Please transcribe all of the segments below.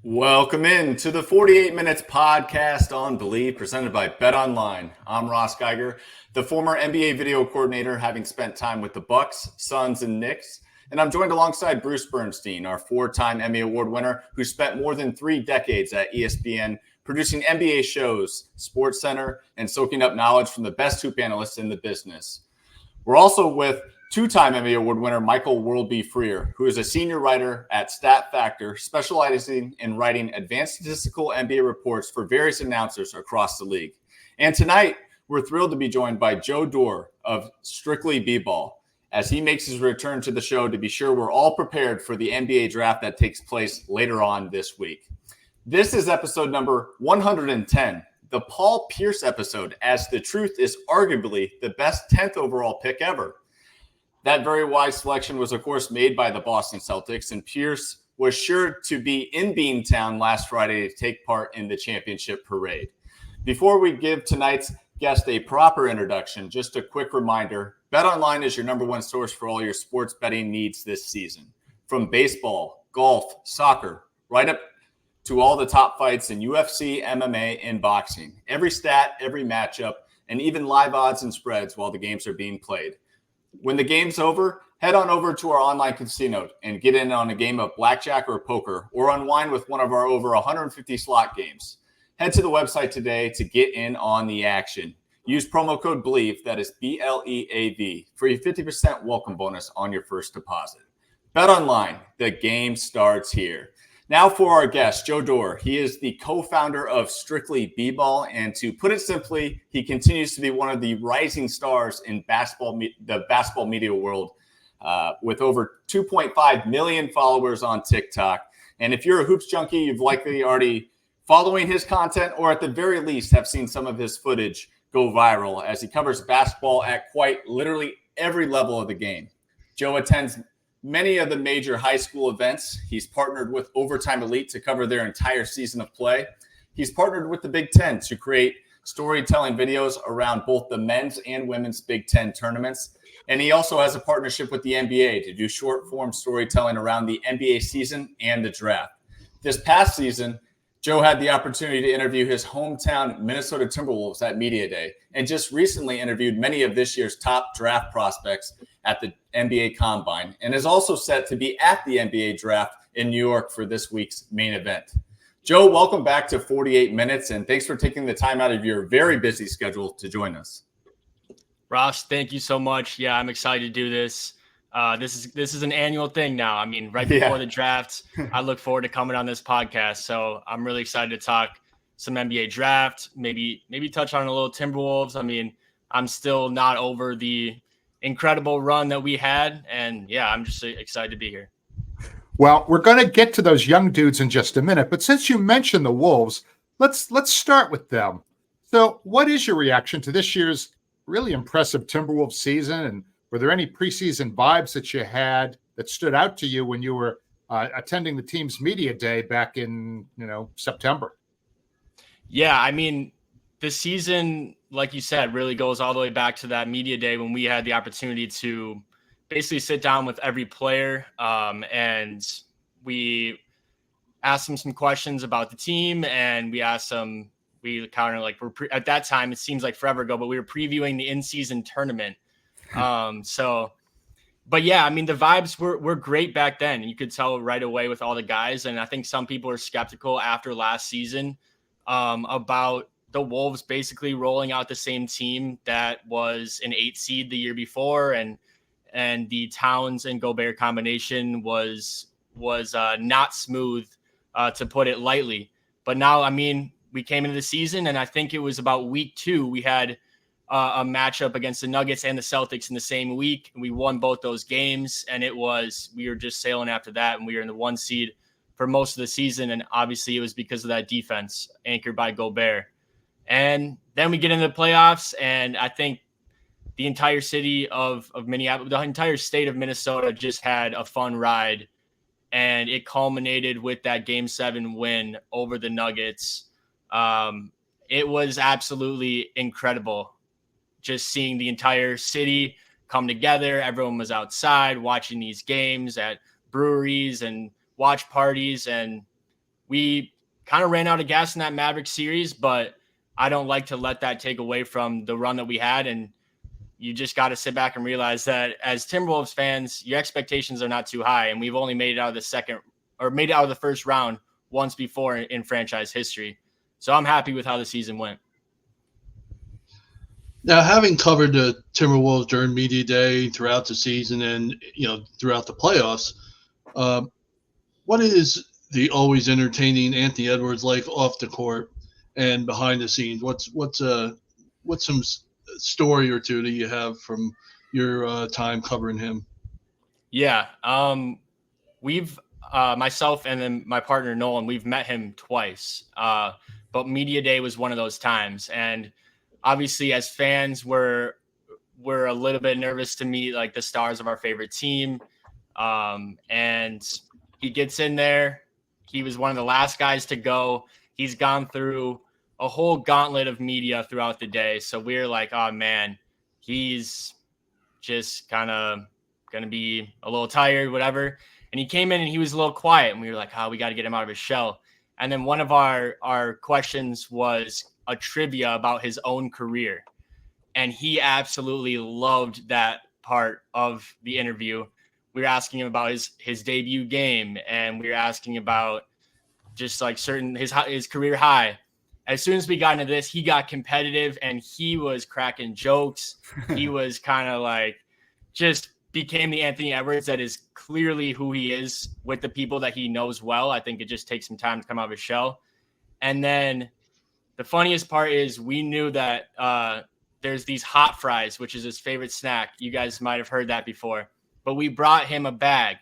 Welcome in to the 48 Minutes podcast on Believe, presented by BetOnline. I'm Ross Geiger, the former NBA video coordinator, having spent time with the Bucks, Suns, and Knicks. And I'm joined alongside Bruce Bernstein, our four-time Emmy Award winner, who spent more than 3 decades at ESPN producing NBA shows, SportsCenter, and soaking up knowledge from the best hoop analysts in the business. We're also with two-time Emmy Award winner Michael Worldby Freer, who is a senior writer at Stat Factor, specializing in writing advanced statistical NBA reports for various announcers across the league. And tonight, we're thrilled to be joined by Joe Doerrer of StrictlyBball, as he makes his return to the show to be sure we're all prepared for the NBA draft that takes place later on this week. This is episode number 110, the Paul Pierce episode, as the truth is arguably the best 10th overall pick ever. That very wise selection was, of course, made by the Boston Celtics, and Pierce was sure to be in Beantown last Friday to take part in the championship parade. Before we give tonight's guest a proper introduction, just a quick reminder, BetOnline is your number one source for all your sports betting needs this season. From baseball, golf, soccer, right up to all the top fights in UFC, MMA, and boxing. Every stat, every matchup, and even live odds and spreads while the games are being played. When the game's over, head on over to our online casino and get in on a game of blackjack or poker, or unwind with one of our over 150 slot games. Head to the website today to get in on the action. Use promo code BLEAV, that is BLEAV, for a 50% welcome bonus on your first deposit. BetOnline, the game starts here. Now for our guest, Joe Doerrer. He is the co-founder of StrictlyBball, and to put it simply, he continues to be one of the rising stars in the basketball media world, with over 2.5 million followers on TikTok. And if you're a hoops junkie, you've likely already following his content, or at the very least have seen some of his footage go viral, as he covers basketball at quite literally every level of the game. Joe attends many of the major high school events. He's partnered with Overtime Elite to cover their entire season of play. He's partnered with the Big Ten to create storytelling videos around both the men's and women's Big Ten tournaments. And he also has a partnership with the NBA to do short-form storytelling around the NBA season and the draft. This past season, Joe had the opportunity to interview his hometown Minnesota Timberwolves at Media Day, and just recently interviewed many of this year's top draft prospects at the NBA Combine, and is also set to be at the NBA Draft in New York for this week's main event. Joe, welcome back to 48 Minutes, and thanks for taking the time out of your very busy schedule to join us. Ross, thank you so much. Yeah, I'm excited to do this. This is an annual thing now. I mean, right before the draft, I look forward to coming on this podcast. So I'm really excited to talk some NBA draft, maybe touch on a little Timberwolves. I mean, I'm still not over the incredible run that we had. And yeah, I'm just excited to be here. Well, we're going to get to those young dudes in just a minute. But since you mentioned the Wolves, let's start with them. So what is your reaction to this year's really impressive Timberwolves season? And were there any preseason vibes that you had that stood out to you when you were attending the team's media day back in, September? Yeah, I mean, the season, like you said, really goes all the way back to that media day when we had the opportunity to basically sit down with every player, and we asked them some questions about the team, and we asked them, at that time, it seems like forever ago, but we were previewing the in-season tournament. But yeah, I mean, the vibes were great back then, and you could tell right away with all the guys. And I think some people are skeptical after last season about the Wolves basically rolling out the same team that was an 8 seed the year before, and the Towns and Gobert combination was not smooth, to put it lightly. But now, I mean, we came into the season, and I think it was about week 2 we had a matchup against the Nuggets and the Celtics in the same week. And we won both those games, and we were just sailing after that. And we were in the 1 seed for most of the season. And obviously it was because of that defense anchored by Gobert. And then we get into the playoffs, and I think the entire city of Minneapolis, the entire state of Minnesota just had a fun ride. And it culminated with that Game 7 win over the Nuggets. It was absolutely incredible. Just seeing the entire city come together. Everyone was outside watching these games at breweries and watch parties. And we kind of ran out of gas in that Maverick series, but I don't like to let that take away from the run that we had. And you just got to sit back and realize that as Timberwolves fans, your expectations are not too high. And we've only made it out of the first round once before in franchise history. So I'm happy with how the season went. Now, having covered the Timberwolves during media day, throughout the season, and throughout the playoffs, what is the always entertaining Anthony Edwards like off the court and behind the scenes? What's some story or two that you have from your time covering him? Yeah, we've myself and then my partner Nolan, we've met him twice, but media day was one of those times, and obviously, as fans, we're a little bit nervous to meet like the stars of our favorite team. And he gets in there. He was one of the last guys to go. He's gone through a whole gauntlet of media throughout the day. So we're like, oh man, he's just kind of going to be a little tired, whatever. And he came in and he was a little quiet, and we were like, oh, we got to get him out of his shell. And then one of our questions was a trivia about his own career. And he absolutely loved that part of the interview. We were asking him about his debut game, and we were asking about just like his career high. As soon as we got into this, he got competitive and he was cracking jokes. He was kind of like just became the Anthony Edwards that is clearly who he is with the people that he knows well. I think it just takes some time to come out of his shell. And then the funniest part is we knew that there's these hot fries, which is his favorite snack. You guys might have heard that before. But we brought him a bag.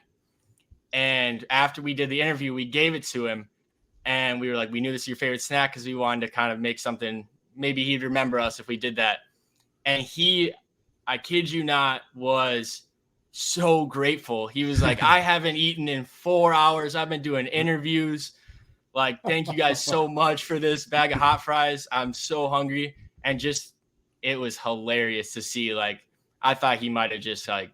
And after we did the interview, we gave it to him. And we were like, we knew this is your favorite snack because we wanted to kind of make something. Maybe he'd remember us if we did that. And he, I kid you not, was so grateful. He was like, I haven't eaten in 4 hours. I've been doing interviews. Like, thank you guys so much for this bag of hot fries. I'm so hungry. And just, it was hilarious to see. Like, I thought he might have just like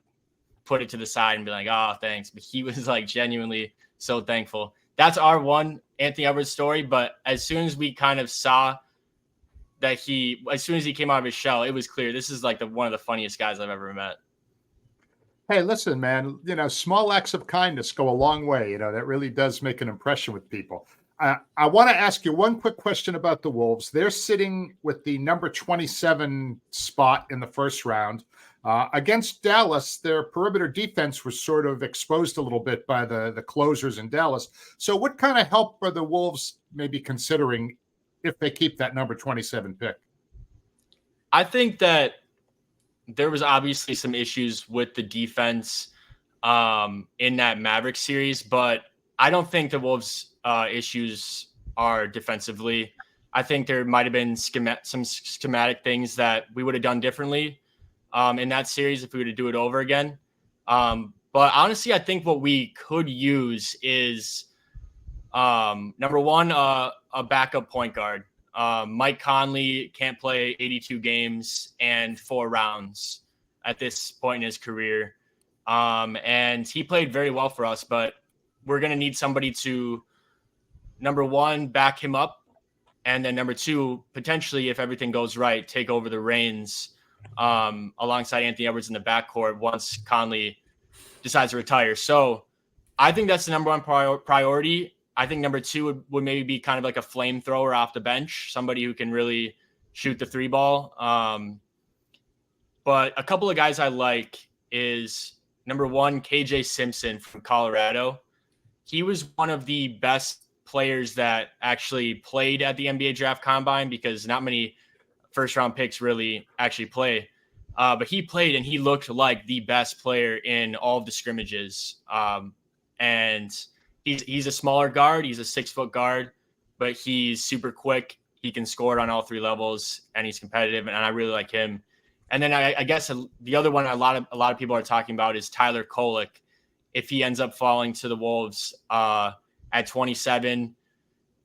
put it to the side and be like, oh, thanks. But he was like genuinely so thankful. That's our one Anthony Edwards story. But as soon as we kind of saw that as soon as he came out of his shell, it was clear this is like one of the funniest guys I've ever met. Hey, listen, man, small acts of kindness go a long way. That really does make an impression with people. I want to ask you one quick question about the Wolves. They're sitting with the number 27 spot in the first round. Against Dallas, their perimeter defense was sort of exposed a little bit by the closers in Dallas. So what kind of help are the Wolves maybe considering if they keep that number 27 pick? I think that there was obviously some issues with the defense in that Maverick series, but I don't think the Wolves' issues are defensively. I think there might have been some schematic things that we would have done differently in that series if we were to do it over again. But honestly, I think what we could use is, number one, a backup point guard. Mike Conley can't play 82 games and 4 rounds at this point in his career. And he played very well for us, but we're going to need somebody to, number one, back him up. And then number two, potentially, if everything goes right, take over the reins alongside Anthony Edwards in the backcourt once Conley decides to retire. So I think that's the number one priority. I think number two would maybe be kind of like a flamethrower off the bench, somebody who can really shoot the 3 ball. But a couple of guys I like is, number one, KJ Simpson from Colorado. He was one of the best players that actually played at the NBA Draft Combine because not many first-round picks really actually play. But he played, and he looked like the best player in all of the scrimmages. And he's a smaller guard. He's a 6-foot guard, but he's super quick. He can score on all 3 levels, and he's competitive, and I really like him. And then I guess the other one a lot of people are talking about is Tyler Kolek. If he ends up falling to the Wolves at 27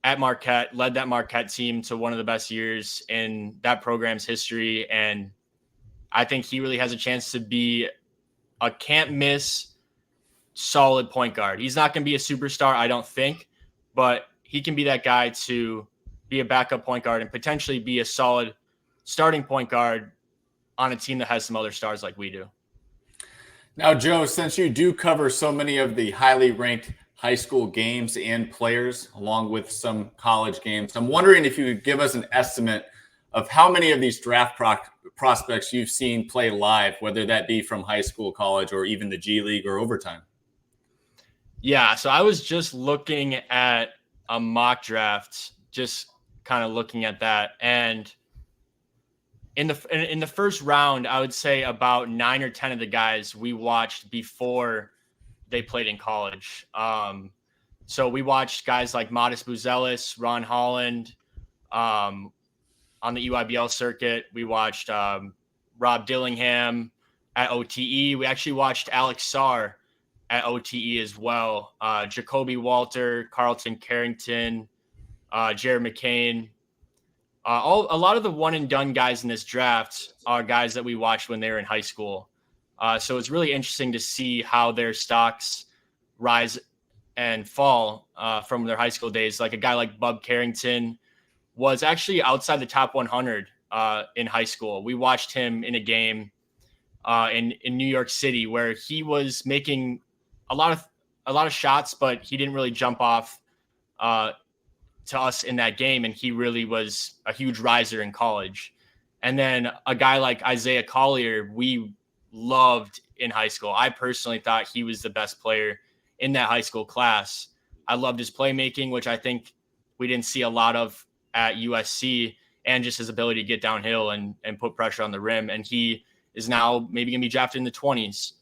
at Marquette, led that Marquette team to one of the best years in that program's history. And I think he really has a chance to be a can't-miss solid point guard. He's not going to be a superstar, I don't think, but he can be that guy to be a backup point guard and potentially be a solid starting point guard on a team that has some other stars like we do. Now, Joe, since you do cover so many of the highly ranked high school games and players, along with some college games, I'm wondering if you could give us an estimate of how many of these draft prospects you've seen play live, whether that be from high school, college, or even the G League or overtime. Yeah, so I was just looking at a mock draft, just kind of looking at that, and in the first round, I would say about 9 or 10 of the guys we watched before they played in college. So we watched guys like Modest Buzelis, Ron Holland, on the EYBL circuit. We watched Rob Dillingham at OTE. We actually watched Alex Sarr at OTE as well. Jacoby Walter, Carlton Carrington, Jared McCain. A lot of the one and done guys in this draft are guys that we watched when they were in high school. So it's really interesting to see how their stocks rise and fall from their high school days. Like a guy like Bub Carrington was actually outside the top 100 in high school. We watched him in a game in New York City where he was making a lot of shots, but he didn't really jump off to us in that game, and he really was a huge riser in college. And then a guy like Isaiah Collier, we loved in high school. I personally thought he was the best player in that high school class. I loved his playmaking, which I think we didn't see a lot of at USC, and just his ability to get downhill and put pressure on the rim. And he is now maybe going to be drafted in the 20s.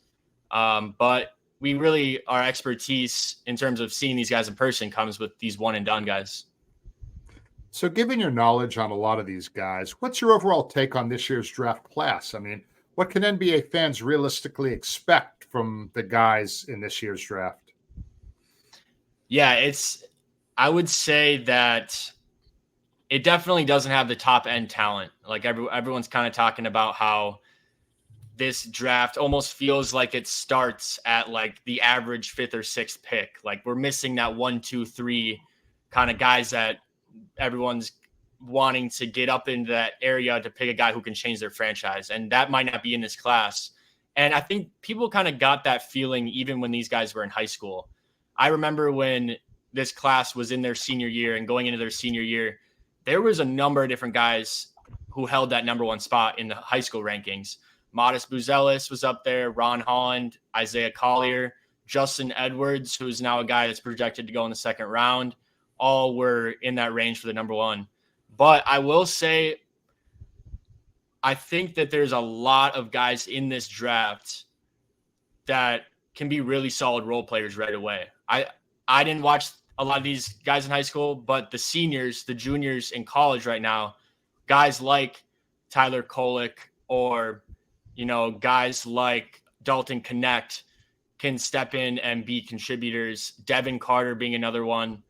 But we really, our expertise in terms of seeing these guys in person comes with these one and done guys. So given your knowledge on a lot of these guys, what's your overall take on this year's draft class? I mean, what can NBA fans realistically expect from the guys in this year's draft? Yeah, I would say that it definitely doesn't have the top end talent. Like everyone's kind of talking about how this draft almost feels like it starts at like the average 5th or 6th pick. Like we're missing that 1, 2, 3 kind of guys that everyone's wanting to get up into that area to pick a guy who can change their franchise. And that might not be in this class. And I think people kind of got that feeling even when these guys were in high school. I remember when this class was in their senior year and going into their senior year, there was a number of different guys who held that number 1 spot in the high school rankings. Modest Buzelis was up there, Ron Holland, Isaiah Collier, Justin Edwards, who is now a guy that's projected to go in the 2nd round. All were in that range for the number 1. But I will say, I think that there's a lot of guys in this draft that can be really solid role players right away. I didn't watch a lot of these guys in high school, but the seniors, the juniors in college right now, guys like Tyler Kolek or, guys like Dalton Connect can step in and be contributors. Devin Carter being another one.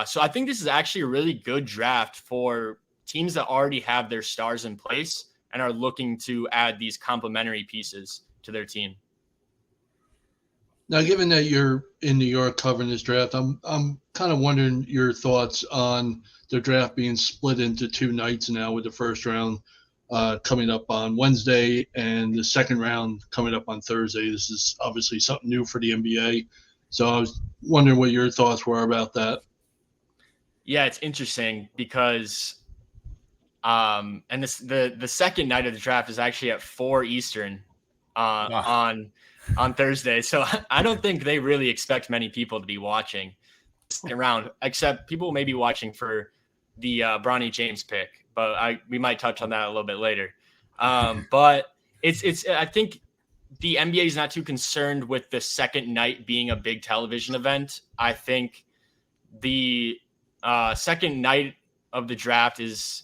So I think this is actually a really good draft for teams that already have their stars in place and are looking to add these complementary pieces to their team. Now, given that you're in New York covering this draft, I'm kind of wondering your thoughts on the draft being split into 2 nights now, with the first round coming up on Wednesday and the second round coming up on Thursday. This is obviously something new for the NBA. So I was wondering what your thoughts were about that. Yeah, it's interesting because and the second night of the draft is actually at 4 Eastern on Thursday. So I don't think they really expect many people to be watching around, except people may be watching for the Bronny James pick, but we might touch on that a little bit later. But it's I think the NBA is not too concerned with the second night being a big television event. I think the second night of the draft is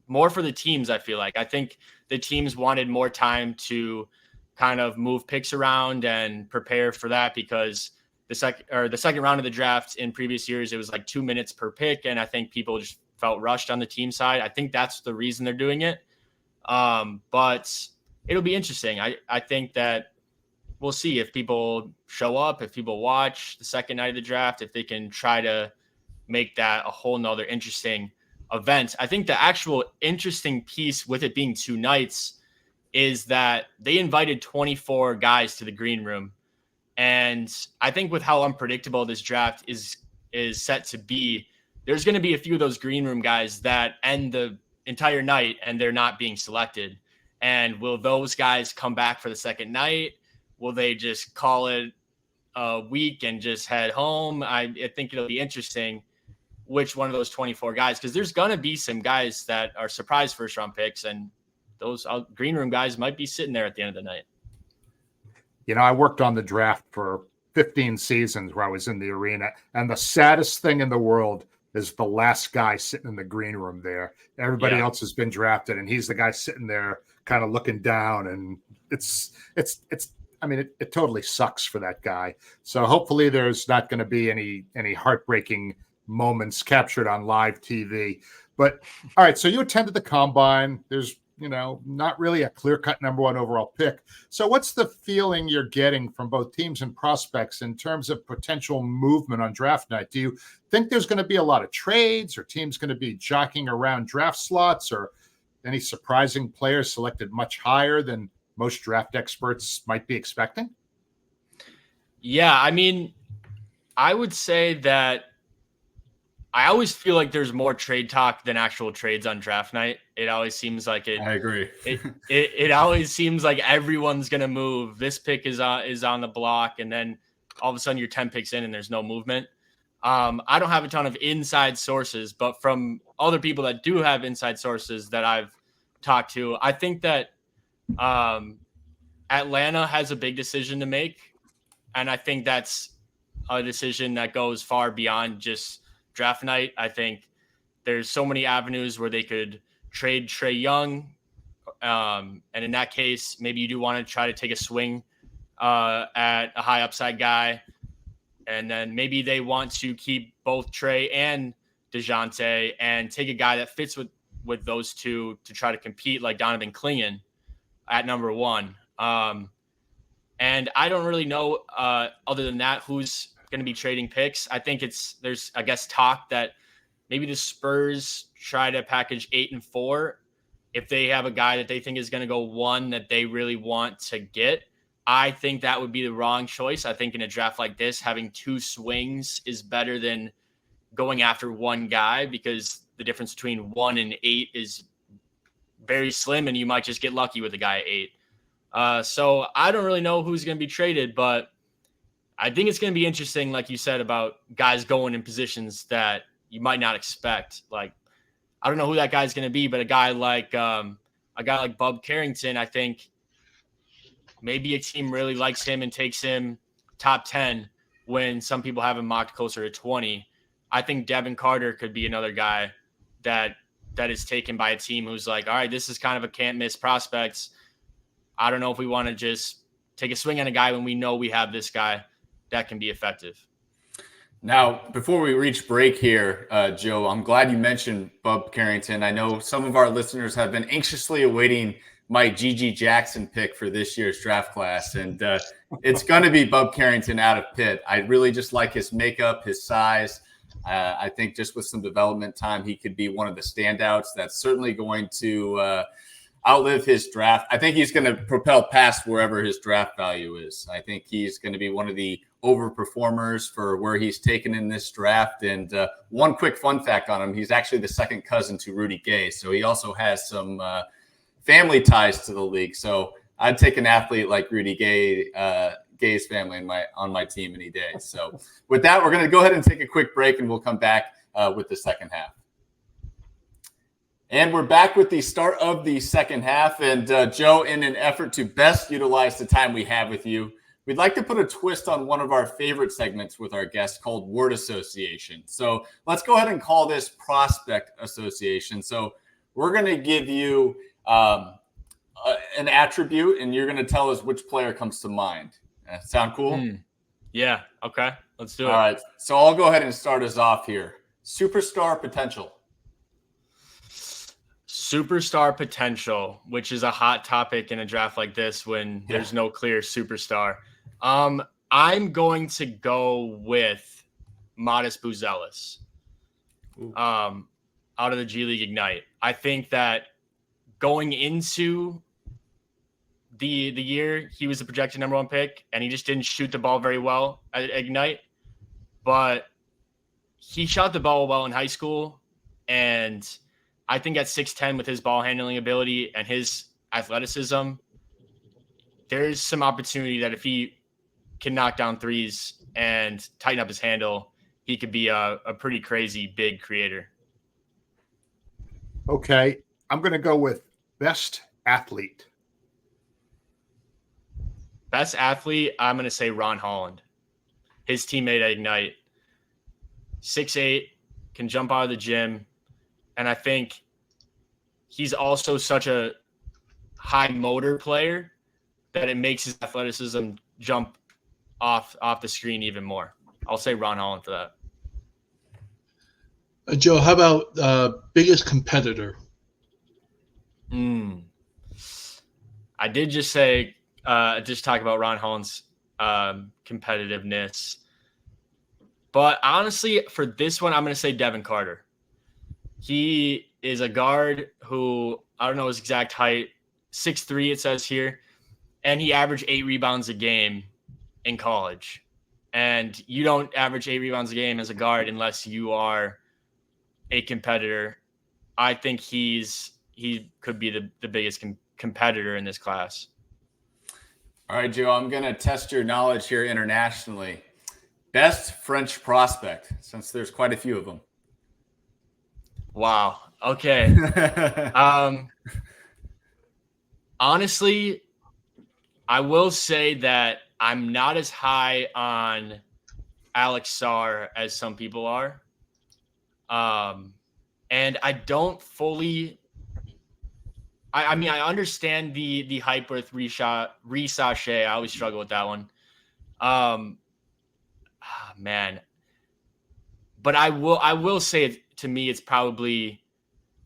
more for the teams. I feel like I think the teams wanted more time to kind of move picks around and prepare for that, because the second round of the draft in previous years, it was like 2 minutes per pick. And I think people just felt rushed on the team side. I think that's the reason they're doing it. But it'll be interesting. I think that we'll see if people show up, if people watch the second night of the draft, if they can try to make that a whole nother interesting event. I think the actual interesting piece with it being 2 nights is that they invited 24 guys to the green room. And I think with how unpredictable this draft is set to be, there's going to be a few of those green room guys that end the entire night and they're not being selected. And will those guys come back for the second night? Will they just call it a week and just head home? I think it'll be interesting which one of those 24 guys, because there's going to be some guys that are surprise first round picks, and those green room guys might be sitting there at the end of the night. I worked on the draft for 15 seasons where I was in the arena, and the saddest thing in the world is the last guy sitting in the green room there. Everybody else has been drafted, and he's the guy sitting there kind of looking down, and it totally sucks for that guy. So hopefully there's not going to be any heartbreaking moments captured on live TV. But all right, so you attended the combine. There's not really a clear-cut number 1 overall pick. So what's the feeling you're getting from both teams and prospects in terms of potential movement on draft night? Do you think there's going to be a lot of trades, or teams going to be jockeying around draft slots, or any surprising players selected much higher than most draft experts might be expecting? Yeah, I would say that I always feel like there's more trade talk than actual trades on draft night. It always seems like it. I agree. It always seems like everyone's going to move. This pick is on the block, and then all of a sudden you're 10 picks in and there's no movement. I don't have a ton of inside sources, but from other people that do have inside sources that I've talked to, I think that Atlanta has a big decision to make. And I think that's a decision that goes far beyond just draft night. I think there's so many avenues where they could trade Trae Young. And in that case, maybe you do want to try to take a swing at a high upside guy. And then maybe they want to keep both Trae and DeJounte and take a guy that fits with those two to try to compete, like Donovan Clingan at number 1. And I don't really know, other than that, who's going to be trading picks. I think there's talk that maybe the Spurs try to package 8 and 4 if they have a guy that they think is going to go 1 that they really want to get. I think that would be the wrong choice. I think in a draft like this, having 2 swings is better than going after 1 guy, because the difference between 1 and 8 is very slim, and you might just get lucky with a guy at 8. So I don't really know who's going to be traded, but I think it's going to be interesting, like you said, about guys going in positions that you might not expect. Like, I don't know who that guy's going to be, but a guy like Bub Carrington, I think maybe a team really likes him and takes him top 10 when some people have him mocked closer to 20. I think Devin Carter could be another guy that is taken by a team who's like, all right, this is kind of a can't miss prospects. I don't know if we want to just take a swing on a guy when we know we have this guy that can be effective. Now, before we reach break here, Joe, I'm glad you mentioned Bub Carrington. I know some of our listeners have been anxiously awaiting my Gigi Jackson pick for this year's draft class, and it's going to be Bub Carrington out of Pitt. I really just like his makeup, his size. I think just with some development time, he could be one of the standouts. That's certainly going to outlive his draft. I think he's going to propel past wherever his draft value is. I think he's going to be one of the overperformers for where he's taken in this draft. And one quick fun fact on him, he's actually the second cousin to Rudy Gay. So he also has some family ties to the league. So I'd take an athlete like Rudy Gay's family on my team any day. So with that, we're going to go ahead and take a quick break, and we'll come back with the second half. And we're back with the start of the second half. And Joe, in an effort to best utilize the time we have with you, we'd like to put a twist on one of our favorite segments with our guests called Word Association. So let's go ahead and call this Prospect Association. So we're going to give you an attribute, and you're going to tell us which player comes to mind. Sound cool? Yeah. Okay. Let's do it. All right. So I'll go ahead and start us off here. Superstar potential. Superstar potential, which is a hot topic in a draft like this when there's no clear superstar. I'm going to go with Modest Buzelis. out of the G League Ignite. I think that going into the year, he was the projected number 1 pick, and he just didn't shoot the ball very well at Ignite. But he shot the ball well in high school, and I think at 6'10", with his ball handling ability and his athleticism, there's some opportunity that if he can knock down threes and tighten up his handle, he could be a pretty crazy big creator. Okay, I'm going to go with best athlete. Best athlete, I'm going to say Ron Holland. His teammate at Ignite. 6'8", can jump out of the gym. And I think he's also such a high motor player that it makes his athleticism jump off the screen even more. I'll say Ron Holland for that. Joe, how about biggest competitor? I did just say, talk about Ron Holland's competitiveness. But honestly, for this one, I'm going to say Devin Carter. He is a guard who, I don't know his exact height, 6'3", it says here, and he averaged 8 rebounds a game in college. And you don't average 8 rebounds a game as a guard unless you are a competitor. I think he could be the biggest competitor in this class. All right, Joe, I'm going to test your knowledge here internationally. Best French prospect, since there's quite a few of them. Wow. Okay. Honestly, I will say that I'm not as high on Alex Sarr as some people are. And I don't fully I mean, I understand the hype with Risa Shea. I always struggle with that one. Man. But I will say to me, it's probably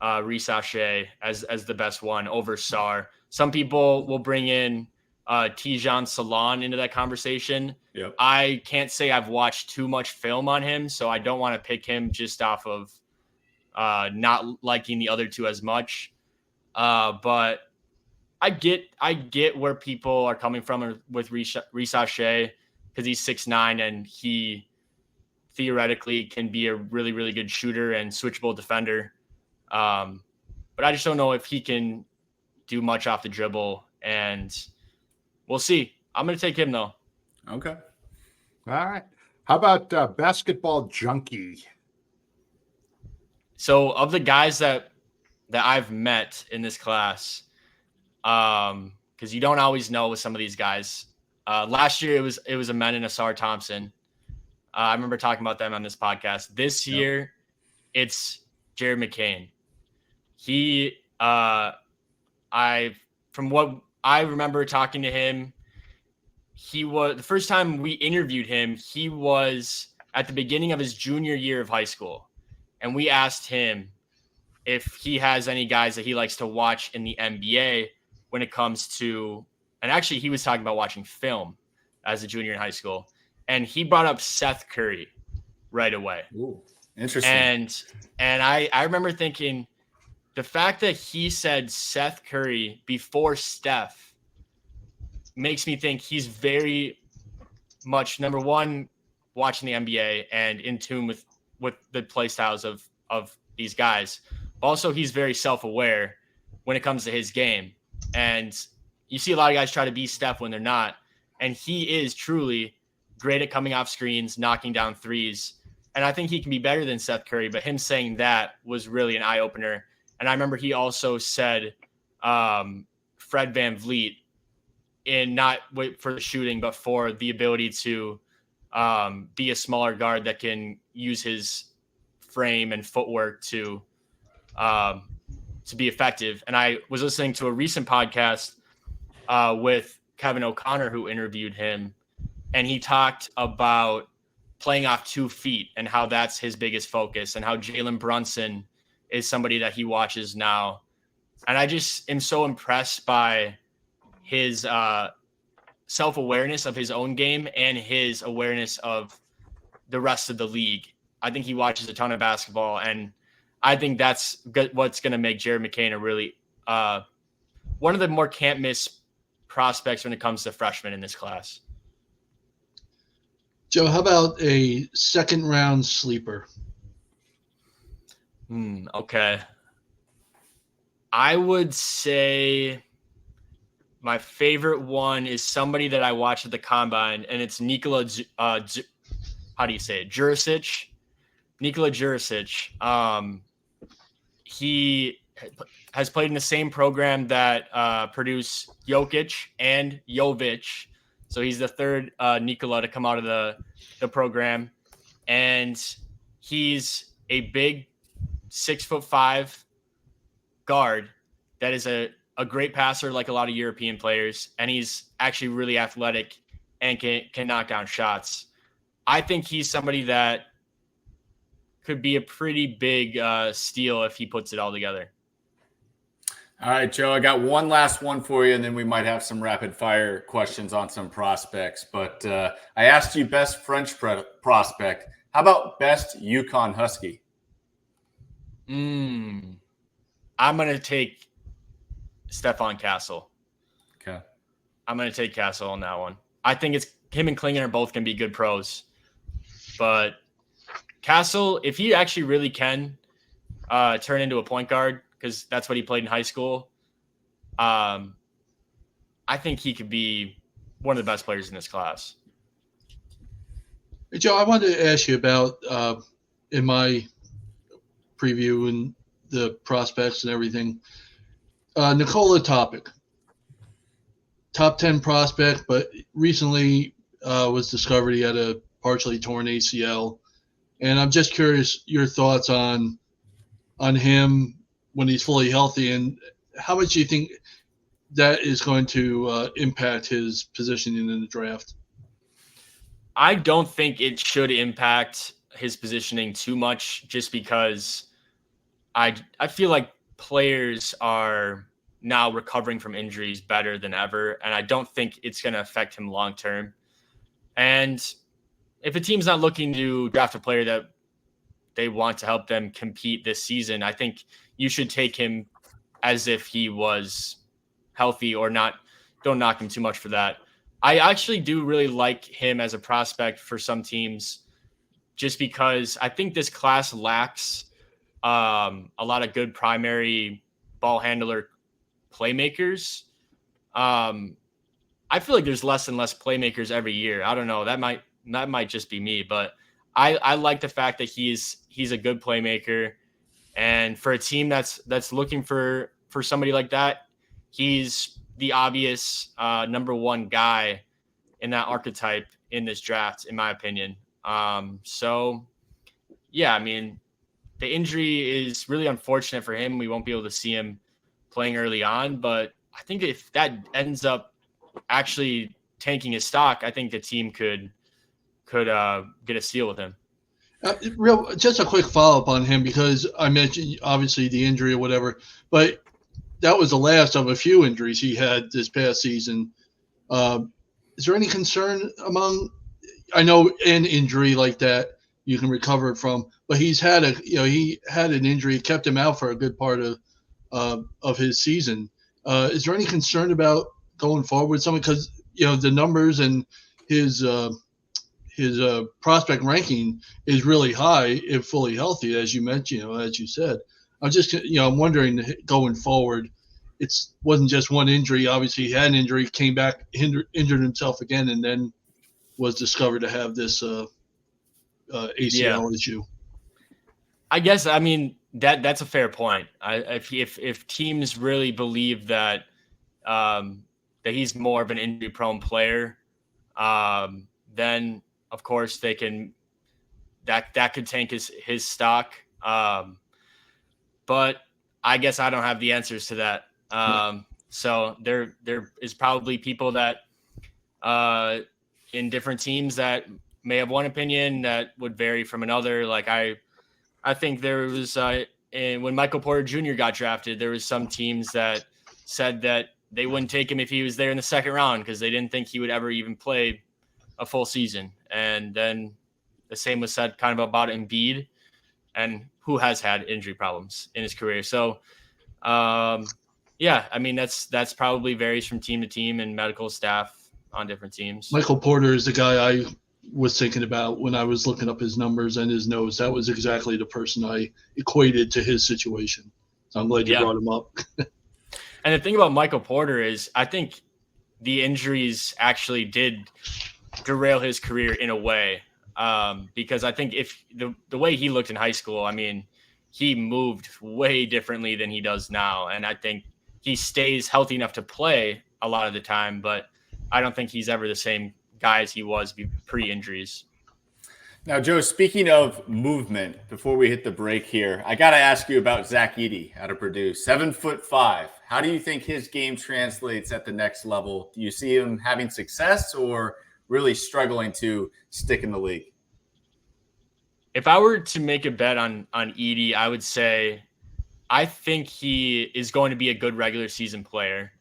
Risa Shea as the best one over Sarr. Some people will bring in Tijan Salon into that conversation. Yep. I can't say I've watched too much film on him, so I don't want to pick him just off of not liking the other two as much. But I get where people are coming from with Risa Shea, because he's 6'9" and he theoretically can be a really, really good shooter and switchable defender. But I just don't know if he can do much off the dribble, and we'll see. I'm going to take him though. Okay. All right. How about basketball junkie? So of the guys that I've met in this class, because you don't always know with some of these guys. Last year it was a men and Asar Thompson. I remember talking about them on this podcast. This year, it's Jared McCain. He, from what I remember talking to him, he was the first time we interviewed him. He was at the beginning of his junior year of high school, and we asked him if he has any guys that he likes to watch in the NBA when it comes to, and actually he was talking about watching film as a junior in high school. And he brought up Seth Curry right away. Ooh, interesting. And I remember thinking the fact that he said Seth Curry before Steph makes me think he's very much, number one, watching the NBA and in tune with the play styles of these guys. Also, he's very self-aware when it comes to his game. And you see a lot of guys try to be Steph when they're not. And he is truly great at coming off screens, knocking down threes. And I think he can be better than Seth Curry, but him saying that was really an eye-opener. And I remember he also said Fred VanVleet, in not wait for the shooting, but for the ability to be a smaller guard that can use his frame and footwork to be effective. And I was listening to a recent podcast with Kevin O'Connor, who interviewed him, and he talked about playing off 2 feet and how that's his biggest focus, and how Jalen Brunson is somebody that he watches now. And I just am so impressed by his self-awareness of his own game and his awareness of the rest of the league. I think he watches a ton of basketball, and I think that's what's going to make Jared McCain a really one of the more can't miss prospects when it comes to freshmen in this class. Joe, how about a second round sleeper? Okay. I would say my favorite one is somebody that I watched at the combine, and it's Nikola. How do you say it? Jurisic. Nikola Jurisic. He has played in the same program that produced Jokic and Jovic. So he's the third Nikola to come out of the program. And he's a big 6'5" guard that is a great passer like a lot of European players. And he's actually really athletic and can knock down shots. I think he's somebody that could be a pretty big steal if he puts it all together. All right, Joe, I got one last one for you, and then we might have some rapid fire questions on some prospects. But I asked you best French prospect. How about best UConn Husky? I'm going to take Stefan Castle. Okay. I'm going to take Castle on that one. I think it's him and Klingon are both going to be good pros. But Castle, if he actually really can turn into a point guard, because that's what he played in high school, I think he could be one of the best players in this class. Hey, Joe, I wanted to ask you about, in my preview and the prospects and everything, Nikola Topic. Top 10 prospect, but recently was discovered he had a partially torn ACL. And I'm just curious your thoughts on him when he's fully healthy, and how much do you think that is going to impact his positioning in the draft? I don't think it should impact his positioning too much, just because I feel like players are now recovering from injuries better than ever, and I don't think it's going to affect him long term. And if a team's not looking to draft a player that they want to help them compete this season, I think you should take him as if he was healthy or not. Don't knock him too much for that. I actually do really like him as a prospect for some teams, just because I think this class lacks a lot of good primary ball handler playmakers. I feel like there's less and less playmakers every year. I don't know. That might just be me, but I like the fact that he's a good playmaker, and for a team that's looking for somebody like that, he's the obvious number one guy in that archetype in this draft, in my opinion. So yeah, I mean, the injury is really unfortunate for him. We won't be able to see him playing early on, but I think if that ends up actually tanking his stock, I think the team could get a steal with him. Just a quick follow-up on him, because I mentioned obviously the injury or whatever, but that was the last of a few injuries he had this past season. Is there any concern among, I know an injury like that you can recover from, but he had an injury, kept him out for a good part of his season. Is there any concern about going forward with something? Because, the numbers and his prospect ranking is really high if fully healthy, as you mentioned, as you said. I'm just, I'm wondering going forward, wasn't just one injury. Obviously he had an injury, came back, injured himself again, and then was discovered to have this ACL issue. I guess, I mean, that's a fair point. If teams really believe that he's more of an injury prone player, then of course they can, that could tank his stock. But I guess I don't have the answers to that. So there is probably people that in different teams that may have one opinion that would vary from another. Like I think there was when Michael Porter Jr. got drafted, there was some teams that said that they wouldn't take him if he was there in the second round because they didn't think he would ever even play a full season. And then the same was said kind of about Embiid, and who has had injury problems in his career. So, yeah, I mean, that's probably varies from team to team and medical staff on different teams. Michael Porter is the guy I was thinking about when I was looking up his numbers and his notes. That was exactly the person I equated to his situation. So I'm glad you brought him up. And the thing about Michael Porter is I think the injuries actually did derail his career in a way, because I think if the way he looked in high school, I mean, he moved way differently than he does now. And I think he stays healthy enough to play a lot of the time, but I don't think he's ever the same guy as he was pre-injuries. Now, Joe, speaking of movement, before we hit the break here, I got to ask you about Zach Edey out of Purdue, 7'5". How do you think his game translates at the next level? Do you see him having success or really struggling to stick in the league? If I were to make a bet on Edey, I would say I think he is going to be a good regular season player.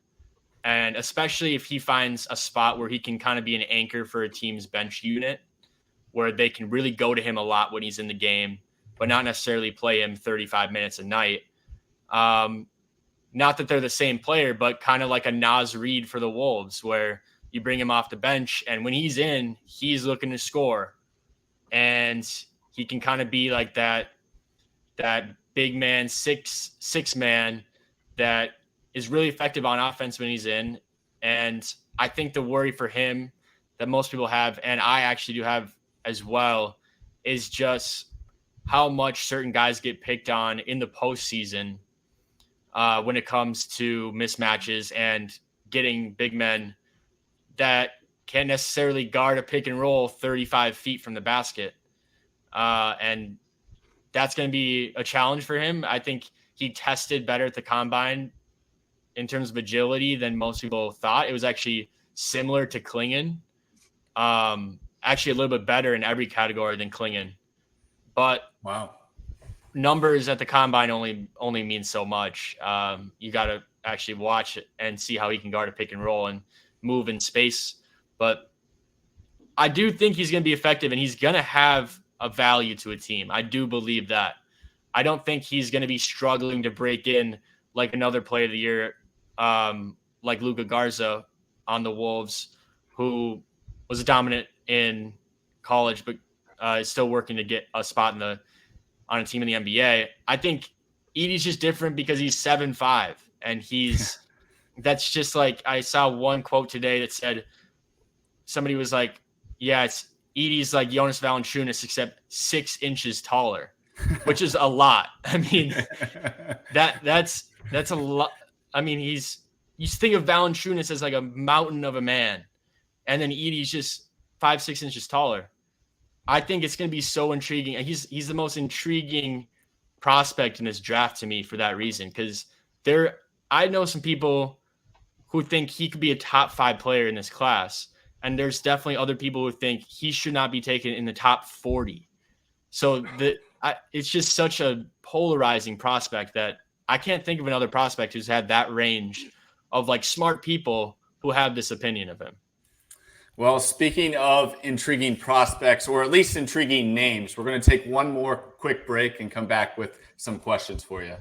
And especially if he finds a spot where he can kind of be an anchor for a team's bench unit, where they can really go to him a lot when he's in the game, but not necessarily play him 35 minutes a night. Not that they're the same player, but kind of like a Naz Reid for the Wolves, where you bring him off the bench, and when he's in, he's looking to score. And he can kind of be like that big man, six man that is really effective on offense when he's in. And I think the worry for him that most people have, and I actually do have as well, is just how much certain guys get picked on in the postseason when it comes to mismatches and getting big men that can't necessarily guard a pick and roll 35 feet from the basket. And that's going to be a challenge for him. I think he tested better at the combine in terms of agility than most people thought. It was actually similar to Klingon. Actually a little bit better in every category than Klingon. But wow, numbers at the combine only mean so much. You got to actually watch it and see how he can guard a pick and roll and move in space. But I do think he's going to be effective, and he's going to have a value to a team. I do believe that. I don't think he's going to be struggling to break in like another player of the year, like Luka Garza on the Wolves, who was dominant in college, but is still working to get a spot on a team in the NBA. I think Edey's just different because he's 7'5", and that's just like, I saw one quote today that said, somebody was like, yeah, Edey's like Jonas Valanciunas, except 6 inches taller, which is a lot. I mean, that's a lot. I mean, you think of Valanciunas as like a mountain of a man, and then Edey's just 5-6 inches taller. I think it's going to be so intriguing. And he's the most intriguing prospect in this draft to me for that reason. Because I know some people who think he could be a top 5 player in this class. And there's definitely other people who think he should not be taken in the top 40. So it's just such a polarizing prospect that I can't think of another prospect who's had that range of like smart people who have this opinion of him. Well, speaking of intriguing prospects, or at least intriguing names, we're going to take one more quick break and come back with some questions for you.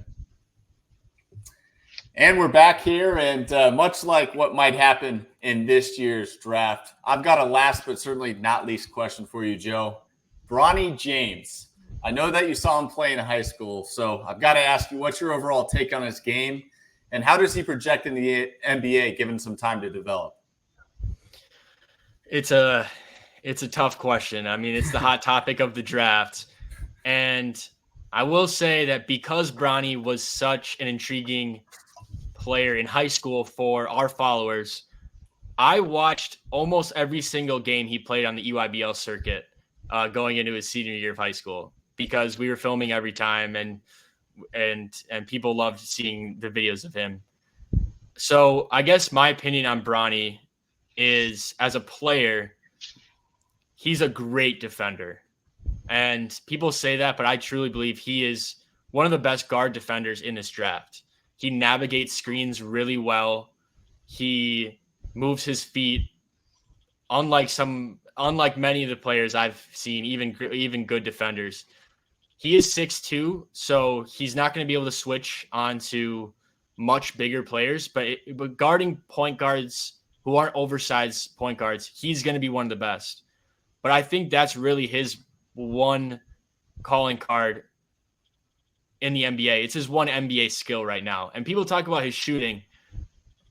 And we're back here, and much like what might happen in this year's draft, I've got a last but certainly not least question for you, Joe. Bronny James. I know that you saw him play in high school, so I've got to ask you, what's your overall take on his game, and how does he project in the NBA given some time to develop? It's a tough question. I mean, it's the hot topic of the draft. And I will say that because Bronny was such an intriguing player in high school for our followers, I watched almost every single game he played on the EYBL circuit going into his senior year of high school, because we were filming every time and people loved seeing the videos of him. So I guess my opinion on Bronny is, as a player, he's a great defender. And people say that, but I truly believe he is one of the best guard defenders in this draft. He navigates screens really well. He moves his feet unlike some unlike many of the players I've seen, even good defenders, he is 6'2", so he's not going to be able to switch onto much bigger players. But guarding point guards who aren't oversized point guards, he's going to be one of the best. But I think that's really his one calling card in the NBA. It's his one NBA skill right now. And people talk about his shooting,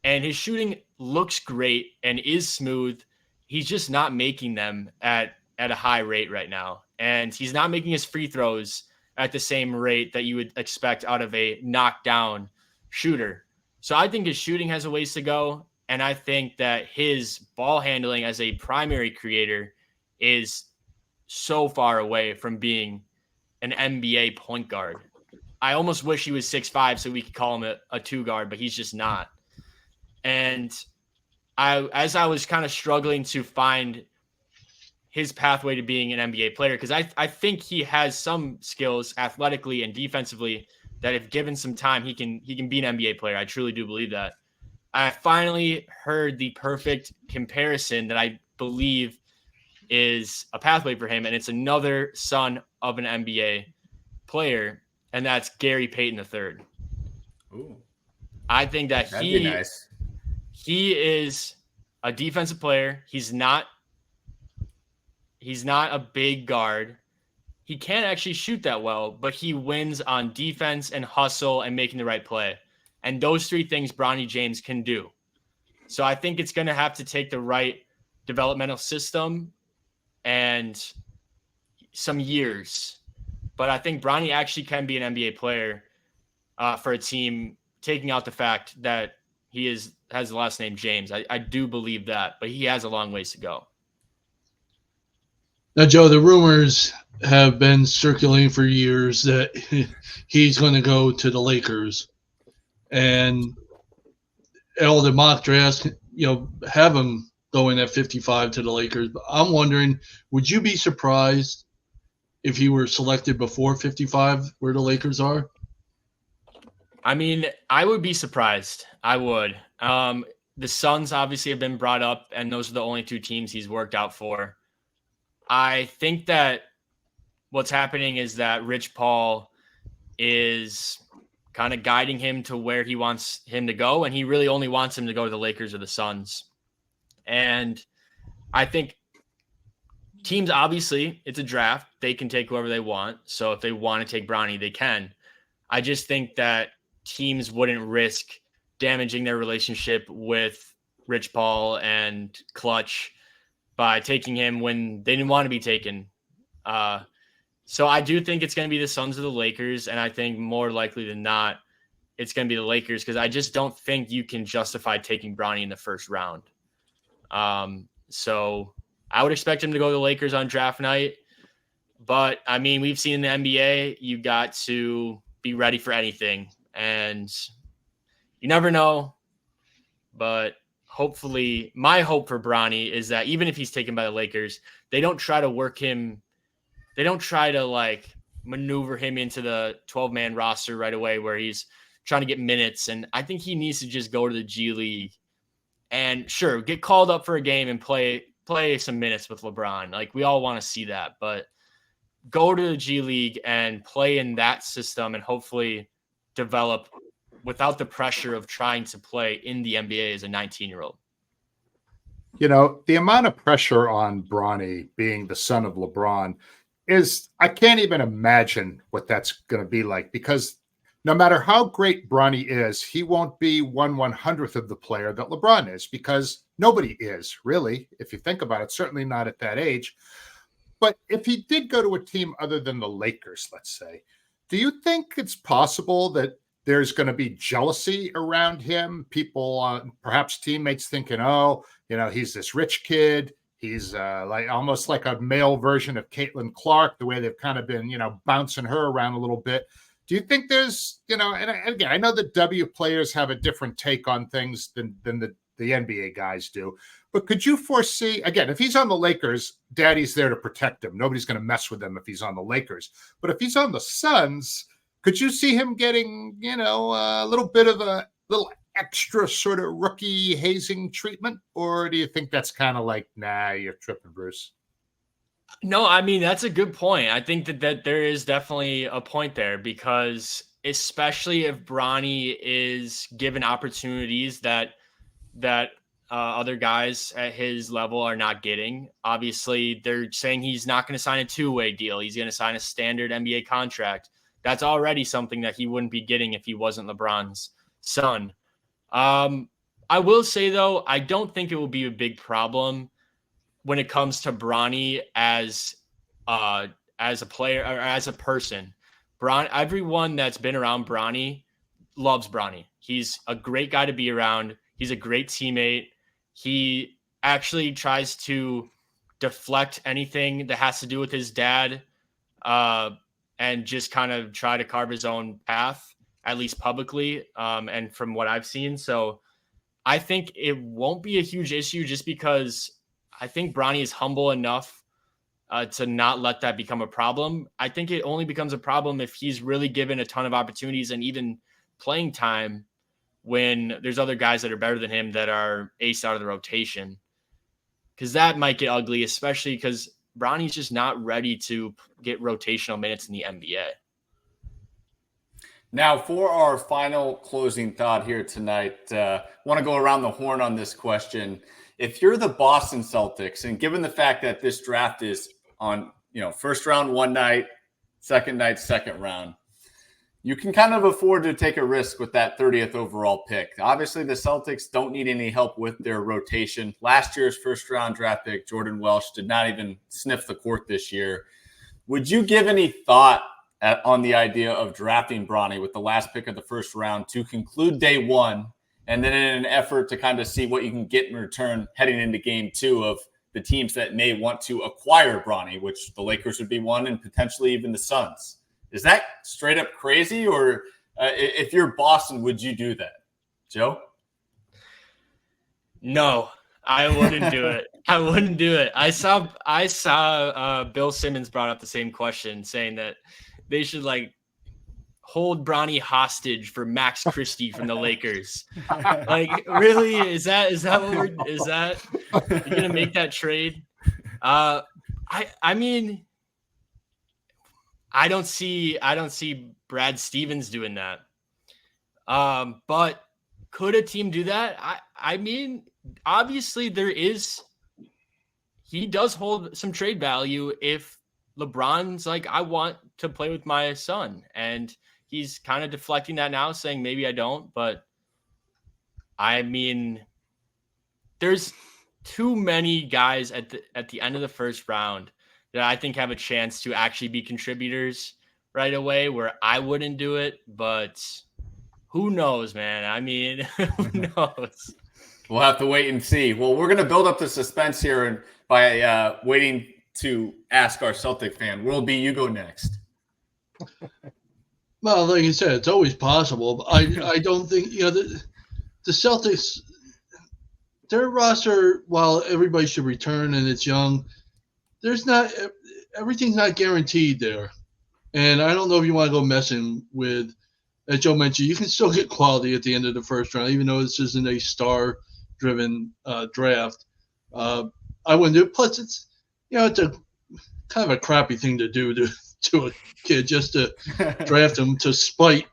and his shooting looks great and is smooth. He's just not making them at a high rate right now. And he's not making his free throws at the same rate that you would expect out of a knockdown shooter. So I think his shooting has a ways to go. And I think that his ball handling as a primary creator is so far away from being an NBA point guard. I almost wish he was 6'5" so we could call him a two guard, but he's just not. And as I was kind of struggling to find his pathway to being an NBA player, because I think he has some skills athletically and defensively that if given some time, he can be an NBA player. I truly do believe that. I finally heard the perfect comparison that I believe is a pathway for him, and it's another son of an NBA player, and that's Gary Payton III. Ooh. I think that That'd be nice. He is a defensive player. He's not a big guard. He can't actually shoot that well, but he wins on defense and hustle and making the right play. And those three things Bronny James can do. So I think it's going to have to take the right developmental system and some years. But I think Bronny actually can be an NBA player for a team, taking out the fact that he has the last name James. I do believe that, but he has a long ways to go. Now, Joe, the rumors have been circulating for years that he's going to go to the Lakers. And all the mock drafts, have him going at 55 to the Lakers. But I'm wondering, would you be surprised if he were selected before 55 where the Lakers are? I mean, I would be surprised. I would. The Suns obviously have been brought up, and those are the only two teams he's worked out for. I think that what's happening is that Rich Paul is kind of guiding him to where he wants him to go, and he really only wants him to go to the Lakers or the Suns. And I think teams, obviously, it's a draft. They can take whoever they want. So if they want to take Bronny, they can. I just think that teams wouldn't risk damaging their relationship with Rich Paul and Clutch by taking him when they didn't want to be taken. So I do think it's going to be the Suns or the Lakers, and I think more likely than not, it's going to be the Lakers because I just don't think you can justify taking Bronny in the first round. So I would expect him to go to the Lakers on draft night. But, I mean, we've seen in the NBA, you got to be ready for anything. And you never know. But hopefully, my hope for Bronny is that even if he's taken by the Lakers, they don't try to work him. They don't try to, maneuver him into the 12-man roster right away where he's trying to get minutes. And I think he needs to just go to the G League and, sure, get called up for a game and play some minutes with LeBron. We all want to see that. But go to the G League and play in that system and hopefully develop without the pressure of trying to play in the NBA as a 19-year-old. The amount of pressure on Bronny being the son of LeBron I can't even imagine what that's going to be like, because no matter how great Bronny is, he won't be 1/100th of the player that LeBron is, because nobody is, really, if you think about it, certainly not at that age. But if he did go to a team other than the Lakers, let's say, do you think it's possible that there's going to be jealousy around him? People, perhaps teammates thinking, he's this rich kid. He's almost like a male version of Caitlin Clark, the way they've kind of been, bouncing her around a little bit. Do you think there's, and again, I know the W players have a different take on things than the NBA guys do, but could you foresee, again, if he's on the Lakers, Daddy's there to protect him. Nobody's going to mess with him if he's on the Lakers. But if he's on the Suns, could you see him getting, a little bit of a little extra sort of rookie hazing treatment? Or do you think that's kind of nah, you're tripping, Bruce? No, I mean, that's a good point. I think that there is definitely a point there, because especially if Bronny is given opportunities that other guys at his level are not getting. Obviously, they're saying he's not going to sign a two-way deal. He's going to sign a standard NBA contract. That's already something that he wouldn't be getting if he wasn't LeBron's son. I will say, though, I don't think it will be a big problem when it comes to Bronny as a player or as a person. Everyone that's been around Bronny loves Bronny. He's a great guy to be around. He's a great teammate. He actually tries to deflect anything that has to do with his dad, and just kind of try to carve his own path, at least publicly, and from what I've seen. So I think it won't be a huge issue, just because I think Bronny is humble enough to not let that become a problem. I think it only becomes a problem if he's really given a ton of opportunities and even playing time when there's other guys that are better than him that are aced out of the rotation, because that might get ugly, especially because Bronny's just not ready to get rotational minutes in the NBA. Now, for our final closing thought here tonight, want to go around the horn on this question. If you're the Boston Celtics, and given the fact that this draft is on, first round one night, second night, second round, you can kind of afford to take a risk with that 30th overall pick. Obviously, the Celtics don't need any help with their rotation. Last year's first round draft pick, Jordan Welsh, did not even sniff the court this year. Would you give any thought on the idea of drafting Bronny with the last pick of the first round to conclude day one, and then in an effort to kind of see what you can get in return heading into game two of the teams that may want to acquire Bronny, which the Lakers would be one, and potentially even the Suns? Is that straight up crazy? Or if you're Boston, would you do that? Joe? No, I wouldn't do it. I wouldn't do it. I saw Bill Simmons brought up the same question, saying that they should hold Bronny hostage for Max Christie from the Lakers. Really? Is that you're gonna make that trade? I mean, I don't see Brad Stevens doing that. But could a team do that? I mean, obviously he does hold some trade value if LeBron's like, I want to play with my son, and he's kind of deflecting that now, saying maybe I don't. But I mean, there's too many guys at the end of the first round that I think have a chance to actually be contributors right away, where I wouldn't do it. But who knows, man? I mean, who knows? We'll have to wait and see. Well, we're going to build up the suspense here and by waiting to ask our Celtic fan. World B, you go next. Well, like you said, it's always possible. But I don't think, the Celtics, their roster, while everybody should return and it's young, everything's not guaranteed there. And I don't know if you want to go messing with, as Joe mentioned, you can still get quality at the end of the first round, even though this isn't a star-driven draft. I wouldn't do it. Plus, it's a kind of a crappy thing to do to a kid, just to draft him to spite,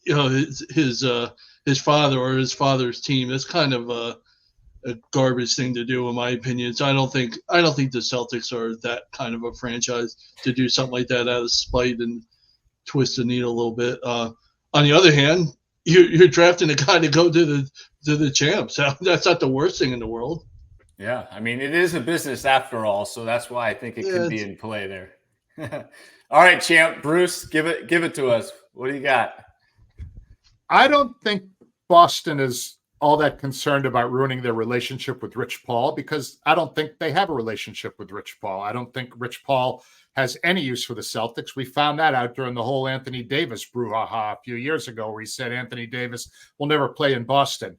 his father or his father's team. That's kind of a garbage thing to do, in my opinion. So I don't think the Celtics are that kind of a franchise to do something like that out of spite and twist the needle a little bit. On the other hand, you're drafting a guy to go to the champs. That's not the worst thing in the world. Yeah, I mean, it is a business after all, so that's why I think it could be in play there. All right, champ, Bruce, give it to us. What do you got? I don't think Boston is all that concerned about ruining their relationship with Rich Paul, because I don't think they have a relationship with Rich Paul. I don't think Rich Paul has any use for the Celtics. We found that out during the whole Anthony Davis brouhaha a few years ago, where he said Anthony Davis will never play in Boston.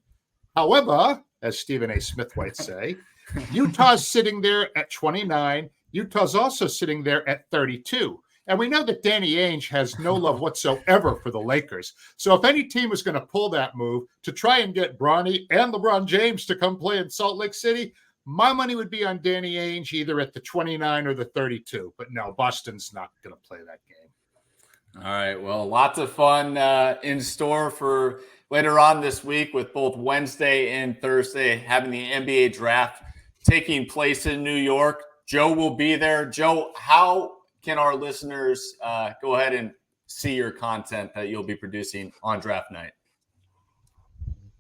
However, as Stephen A. Smith might say, Utah's sitting there at 29. Utah's also sitting there at 32. And we know that Danny Ainge has no love whatsoever for the Lakers. So if any team is going to pull that move to try and get Bronny and LeBron James to come play in Salt Lake City, My money would be on Danny Ainge either at the 29 or the 32. But no, Boston's not going to play that game. All right. Well, lots of fun in store for later on this week with both Wednesday and Thursday having the NBA draft taking place in New York. Joe will be there. Joe, how can our listeners go ahead and see your content that you'll be producing on draft night?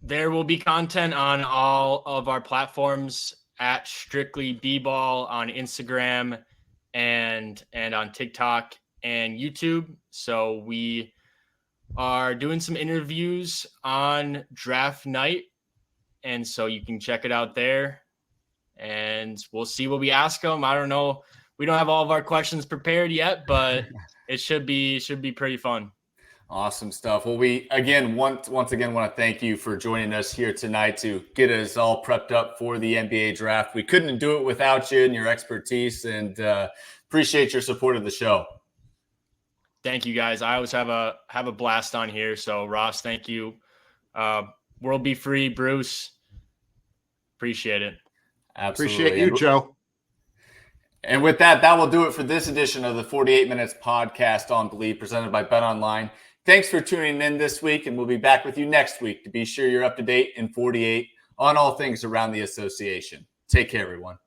There will be content on all of our platforms at StrictlyBball on Instagram and on TikTok and YouTube. So we are doing some interviews on draft night, and so you can check it out there. And we'll see what we ask them. I don't know. We don't have all of our questions prepared yet, but it should be pretty fun. Awesome stuff. Well, we again once again want to thank you for joining us here tonight to get us all prepped up for the NBA draft. We couldn't do it without you and your expertise, and appreciate your support of the show. Thank you, guys. I always have a blast on here. So Ross, thank you. World Be Free, Bruce. Appreciate it. Absolutely. Appreciate you, Joe. And with that will do it for this edition of the 48 Minutes podcast on Believe, presented by BetOnline. Thanks for tuning in this week, and we'll be back with you next week to be sure you're up to date in 48 on all things around the association. Take care, everyone.